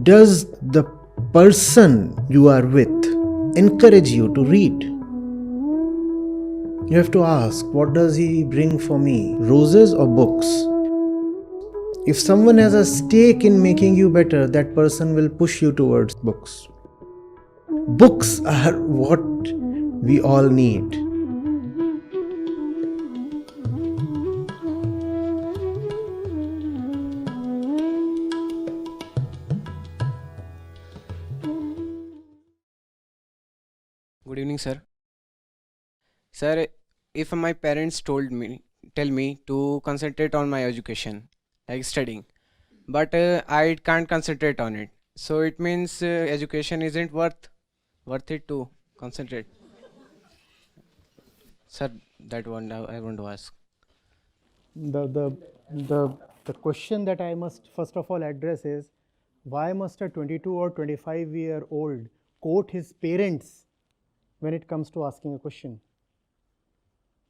Does the person you are with encourage you to read? You have to ask, what does he bring for me? Roses or books? If someone has a stake in making you better, that person will push you towards books. Books are what we all need. Good evening, sir. Sir, if my parents tell me to concentrate on my education, like studying, but I can't concentrate on it. So it means education isn't worth it to concentrate. Sir, that one I want to ask. The question that I must first of all address is, why must a 22 or 25-year-old quote his parents when it comes to asking a question?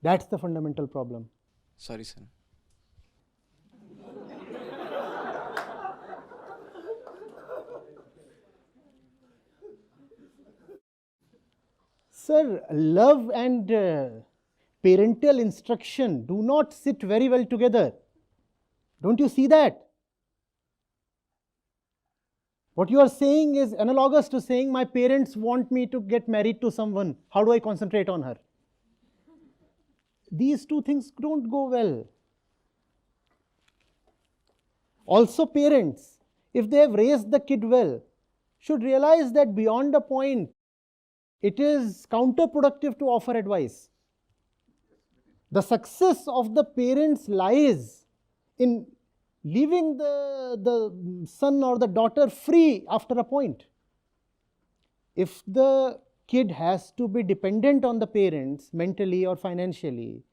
That's the fundamental problem. Sorry, sir. Sir, love and parental instruction do not sit very well together. Don't you see that? What you are saying is analogous to saying, my parents want me to get married to someone. How do I concentrate on her? These two things don't go well. Also, parents, if they have raised the kid well, should realize that beyond a point, it is counterproductive to offer advice. The success of the parents lies in leaving the son or the daughter free after a point. If the kid has to be dependent on the parents mentally or financially,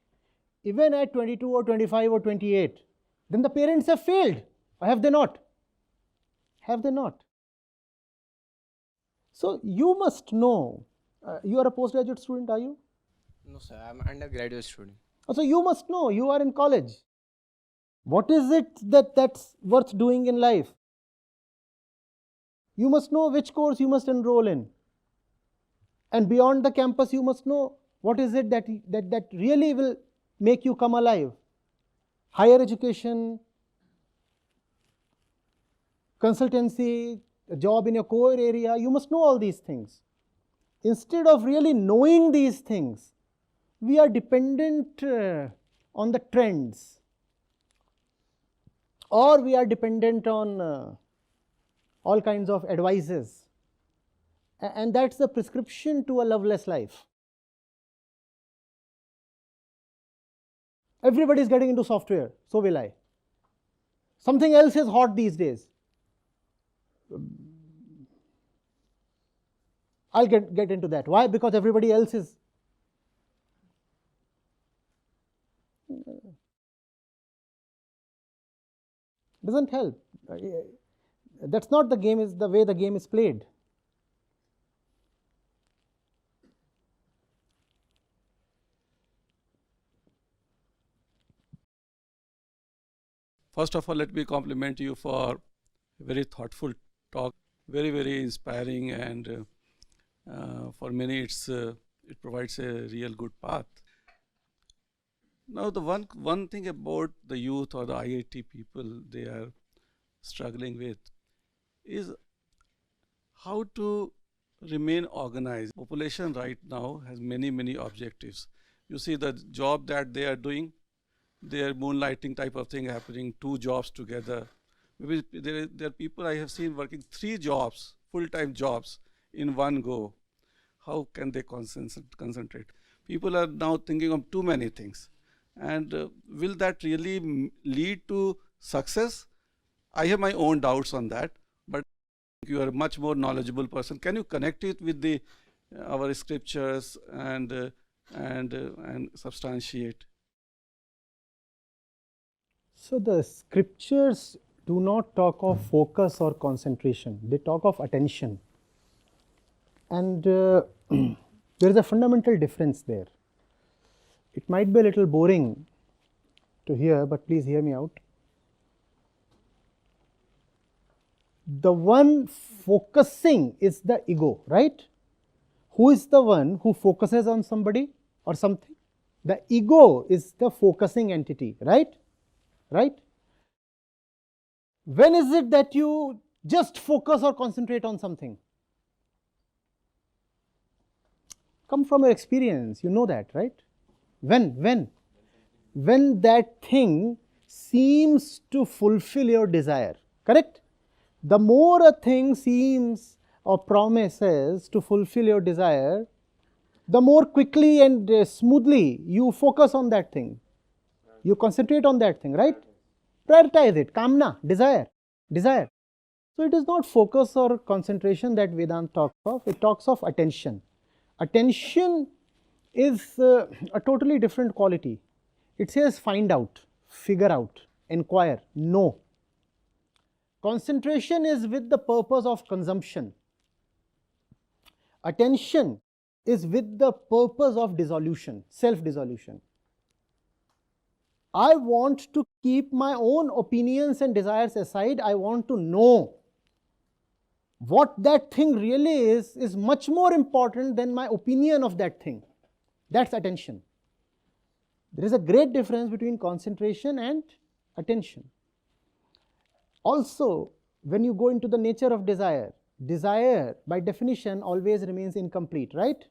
even at 22 or 25 or 28, then the parents have failed. Or have they not? Have they not? So you must know, you are a postgraduate student, are you? No, sir. I'm undergraduate student. So you must know, you are in college. What is it that's worth doing in life? You must know which course you must enroll in. And beyond the campus, you must know what is it that really will make you come alive. Higher education, consultancy, a job in your core area, you must know all these things. Instead of really knowing these things, we are dependent on the trends, or we are dependent on all kinds of advices. And that's the prescription to a loveless life. Everybody is getting into software, so will I. Something else is hot these days. I'll get into that. Why? Because everybody else is. Doesn't help. That's not the game, is the way the game is played. First of all, let me compliment you for a very thoughtful talk, very, very inspiring, and for many it provides a real good path. Now, the one thing about the youth or the IIT people they are struggling with is how to remain organized. Population right now has many objectives. You see the job that they are doing, their moonlighting type of thing happening, 2 jobs together. Maybe there are people I have seen working 3 jobs, full-time jobs in one go. How can they concentrate? People are now thinking of too many things. And will that really lead to success? I have my own doubts on that, but you are a much more knowledgeable person. Can you connect it with our scriptures and substantiate? So the scriptures do not talk of focus or concentration. They talk of attention. And there is a fundamental difference there. It might be a little boring to hear, but please hear me out. The one focusing is the ego, right? Who is the one who focuses on somebody or something? The ego is the focusing entity, right? Right? When is it that you just focus or concentrate on something? Come from your experience, you know that, right? When that thing seems to fulfill your desire, correct? The more a thing seems or promises to fulfill your desire, the more quickly and smoothly you focus on that thing. You concentrate on that thing, right? Prioritize it, kamna, desire. So it is not focus or concentration that Vedanta talks of, it talks of attention. Attention is a totally different quality. It says find out, figure out, inquire, know. Concentration is with the purpose of consumption. Attention is with the purpose of dissolution, self-dissolution. I want to keep my own opinions and desires aside. I want to know what that thing really is much more important than my opinion of that thing. That's attention. There is a great difference between concentration and attention. Also, when you go into the nature of desire, desire by definition always remains incomplete, right?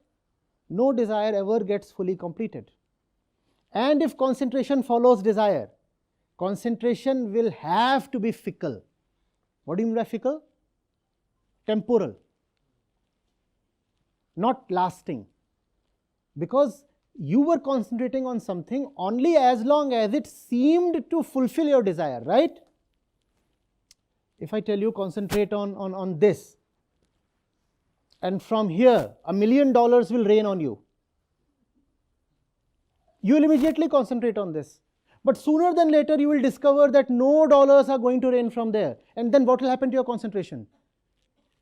No desire ever gets fully completed. And if concentration follows desire, concentration will have to be fickle. What do you mean by fickle? Temporal, not lasting. Because you were concentrating on something only as long as it seemed to fulfill your desire, right? If I tell you concentrate on this, and from here $1 million will rain on you, you will immediately concentrate on this. But sooner than later you will discover that no dollars are going to rain from there. And then what will happen to your concentration?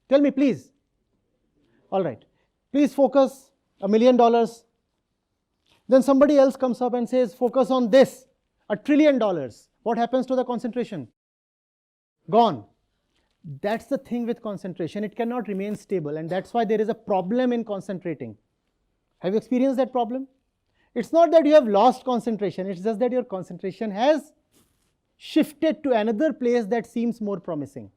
Tell me, please. All right. Please focus, $1 million. Then somebody else comes up and says, focus on this, $1 trillion. What happens to the concentration? Gone. That's the thing with concentration. It cannot remain stable, and that's why there is a problem in concentrating. Have you experienced that problem? It's not that you have lost concentration, it's just that your concentration has shifted to another place that seems more promising.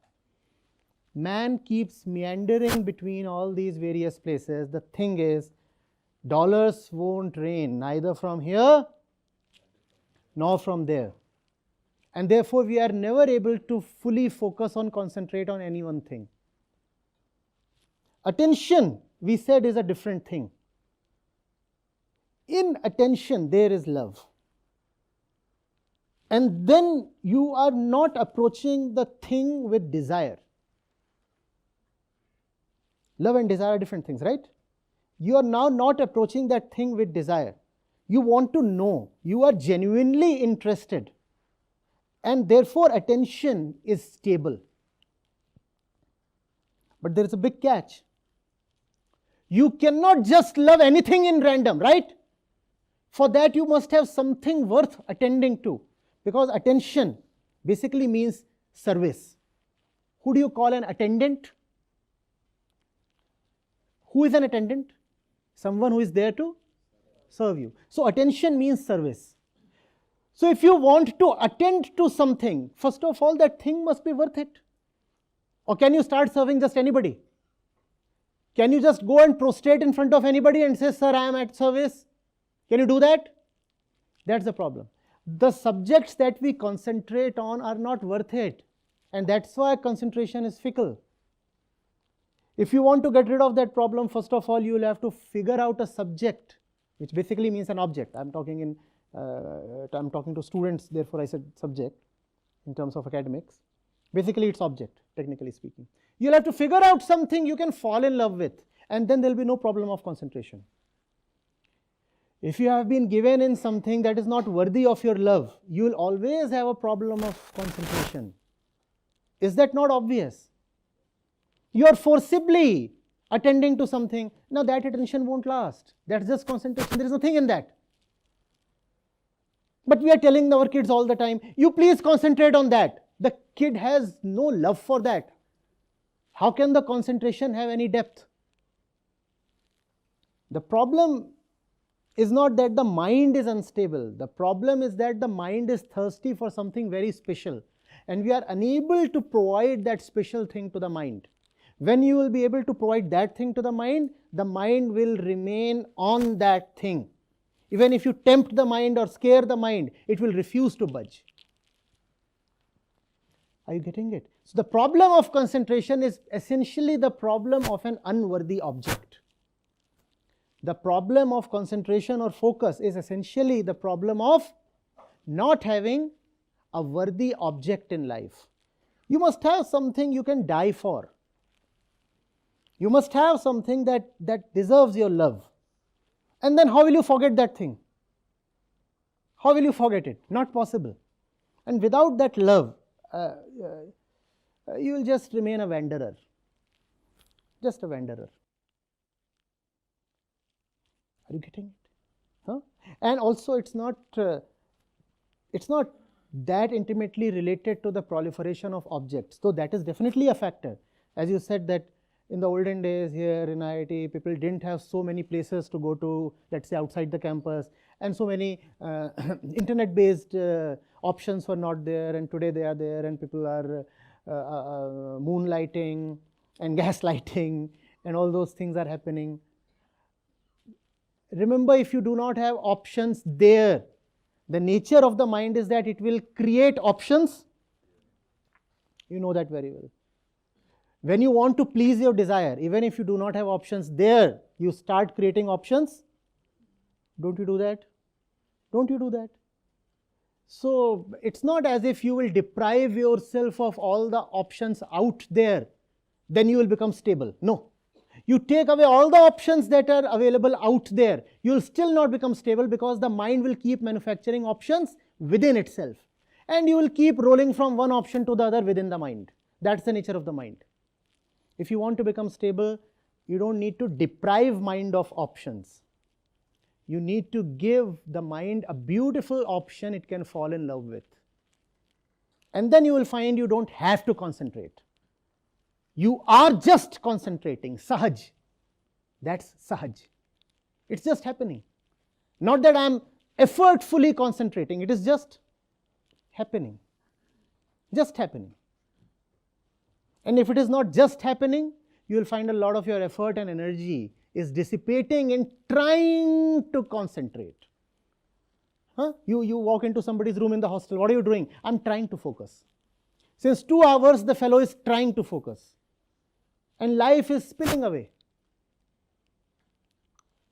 Man keeps meandering between all these various places. The thing is, dollars won't rain neither from here nor from there. And therefore, we are never able to fully focus on, concentrate on any one thing. Attention, we said, is a different thing. In attention, there is love. And then you are not approaching the thing with desire. Love and desire are different things, right? You are now not approaching that thing with desire. You want to know. You are genuinely interested. And therefore, attention is stable. But there is a big catch. You cannot just love anything in random, right? For that, you must have something worth attending to. Because attention basically means service. Who do you call an attendant? Who is an attendant? Someone who is there to serve you. So attention means service. So if you want to attend to something, first of all, that thing must be worth it. Or can you start serving just anybody? Can you just go and prostrate in front of anybody and say, sir, I am at service? Can you do that? That's the problem. The subjects that we concentrate on are not worth it. And that's why concentration is fickle. If you want to get rid of that problem, first of all, you will have to figure out a subject, which basically means an object. I'm talking to students, therefore I said subject in terms of academics. Basically, it's object, technically speaking. You'll have to figure out something you can fall in love with, and then there'll be no problem of concentration. If you have been given in something that is not worthy of your love, you will always have a problem of concentration. Is that not obvious? You are forcibly attending to something. Now that attention won't last. That's just concentration. There is nothing in that. But we are telling our kids all the time, you please concentrate on that. The kid has no love for that. How can the concentration have any depth? The problem is not that the mind is unstable. The problem is that the mind is thirsty for something very special, and we are unable to provide that special thing to the mind. When you will be able to provide that thing to the mind will remain on that thing. Even if you tempt the mind or scare the mind, it will refuse to budge. Are you getting it? So the problem of concentration is essentially the problem of an unworthy object. The problem of concentration or focus is essentially the problem of not having a worthy object in life. You must have something you can die for. You must have something that deserves your love. And then how will you forget that thing? How will you forget it? Not possible. And without that love, you will just remain a wanderer. Just a wanderer. Are you getting it? Huh? And also it's not that intimately related to the proliferation of objects, though that is definitely a factor. As you said that in the olden days here in IIT, people didn't have so many places to go to, let's say outside the campus, and so many internet-based options were not there, and today they are there, and people are moonlighting and gaslighting, and all those things are happening. Remember, if you do not have options there, the nature of the mind is that it will create options. You know that very well. When you want to please your desire, even if you do not have options there, you start creating options. Don't you do that? Don't you do that? So it's not as if you will deprive yourself of all the options out there, then you will become stable. No. You take away all the options that are available out there, you will still not become stable, because the mind will keep manufacturing options within itself. And you will keep rolling from one option to the other within the mind. That's the nature of the mind. If you want to become stable, you don't need to deprive mind of options. You need to give the mind a beautiful option it can fall in love with. And then you will find you don't have to concentrate. You are just concentrating, sahaj. That's sahaj. It's just happening. Not that I am effortfully concentrating, it is just happening. Just happening. And if it is not just happening, you will find a lot of your effort and energy is dissipating in trying to concentrate. Huh? You walk into somebody's room in the hostel, what are you doing? I'm trying to focus. Since 2 hours, the fellow is trying to focus. And life is spilling away.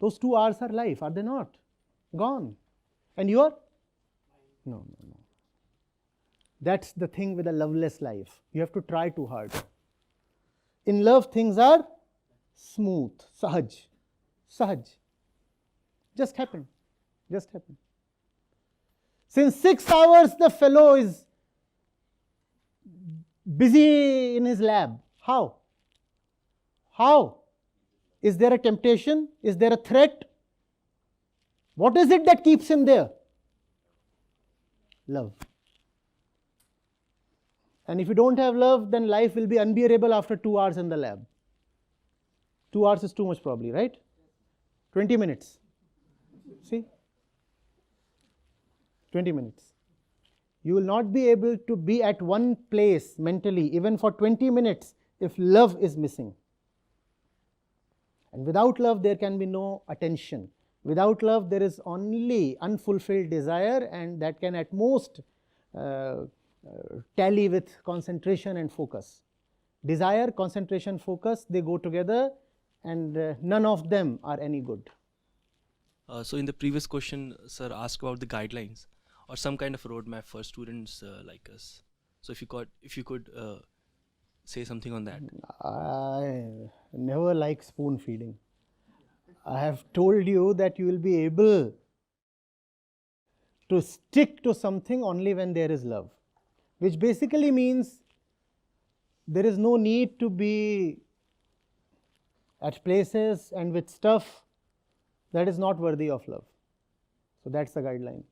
Those 2 hours are life, are they not? Gone. And you are? No. That's the thing with a loveless life. You have to try too hard. In love, things are smooth, sahaj. Sahaj. Just happen. Just happen. Since 6 hours, the fellow is busy in his lab. How? How? Is there a temptation? Is there a threat? What is it that keeps him there? Love. And if you don't have love, then life will be unbearable after 2 hours in the lab. 2 hours is too much probably, right? 20 minutes. See? 20 minutes. You will not be able to be at one place mentally, even for 20 minutes, if love is missing. And without love, there can be no attention. Without love, there is only unfulfilled desire, and that can at most tally with concentration and focus. Desire, concentration, focus, they go together, and none of them are any good. So in the previous question, sir asked about the guidelines or some kind of roadmap for students like us. So if you could say something on that. I never like spoon feeding. I have told you that you will be able to stick to something only when there is love, which basically means there is no need to be at places and with stuff that is not worthy of love. So that's the guideline.